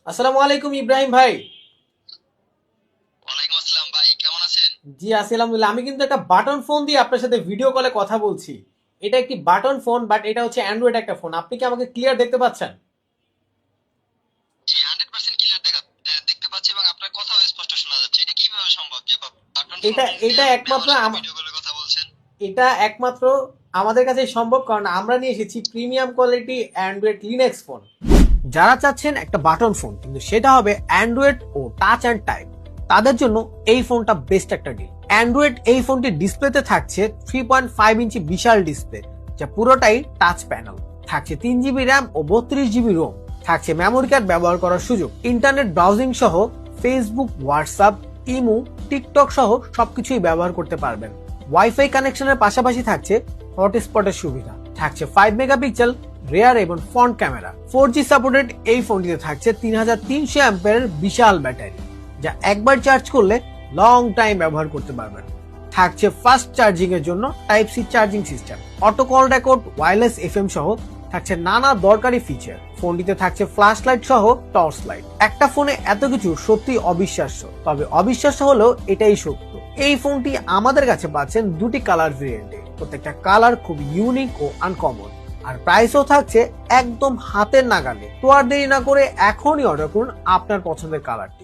আসসালামু আলাইকুম ইব্রাহিম ভাই। ওয়ালাইকুম আসসালাম ভাই, কেমন আছেন? জি আছি আলহামদুলিল্লাহ। আমি কিন্তু একটা বাটন ফোন দিয়ে আপনার সাথে ভিডিও কলে কথা বলছি। এটা একটি বাটন ফোন, বাট এটা হচ্ছে অ্যান্ড্রয়েড একটা ফোন। আপনি কি আমাকে ক্লিয়ার দেখতে পাচ্ছেন? জি 100% ক্লিয়ার দেখতে পাচ্ছি এবং আপনার কথাও স্পষ্ট শোনা যাচ্ছে। এটা কিভাবে সম্ভব যে বাটন ফোন এটা দিয়ে এটা আপনি একমাত্র আমার সাথে ভিডিও কলে কথা বলছেন? এটা একমাত্র আমাদের কাছে সম্ভব, কারণ আমরা নিয়ে এসেছি premium quality Android Linux phone. যারা চাচ্ছেন একটা বাটন ফোন কিন্তু সেটা হবে অ্যান্ড্রয়েড ও টাচ অ্যান্ড টাইপ, তাদের জন্য এই ফোনটা বেস্ট একটা ডিল। অ্যান্ড্রয়েড এই ফোনটির ডিসপ্লেতে থাকছে 3.5 ইঞ্চি বিশাল ডিসপ্লে, যা পুরোটাই টাচ প্যানেল। থাকছে 3 জিবি র্যাম ও 32 জিবি রোম। থাকছে মেমোরি কার্ড ব্যবহার করার সুযোগ। ইন্টারনেট ব্রাউজিং সহ ফেসবুক, হোয়াটসঅ্যাপ, ইমো, টিকটক সহ সবকিছুই ব্যবহার করতে পারবেন। ওয়াইফাই কানেকশনের পাশাপাশি থাকছে হটস্পটের সুবিধা। থাকছে 5 মেগাপিক্সেল রেয়ার এবং ফ্রন্ট ক্যামেরা। 4G সাপোর্টেড এই ফোনটিতে থাকছে 3300 অ্যাম্পিয়ারের বিশাল ব্যাটারি, যা একবার চার্জ করলে লং টাইম ব্যবহার করতে পারবেন। থাকছে ফাস্ট চার্জিং এর জন্য type C charging system, auto call record, wireless FM সহ থাকছে নানা দরকারি ফিচার। ফোনটিতে থাকছে ফ্ল্যাশ লাইট সহ টর্চ লাইট। একটা ফোনে এত কিছু সত্যি অবিশ্বাস্য, তবে অবিশ্বাস্য হলেও এটাই সত্য। এই ফোনটি আমাদের কাছে পাচ্ছেন দুটি কালার ভেরিয়েন্টে। প্রত্যেকটা কালার খুব ইউনিক ও আনকমন, আর প্রাইসও থাকছে একদম হাতের নাগালে। তো আর দেরি না করে এখনই অর্ডার করুন আপনার পছন্দের কালারটি।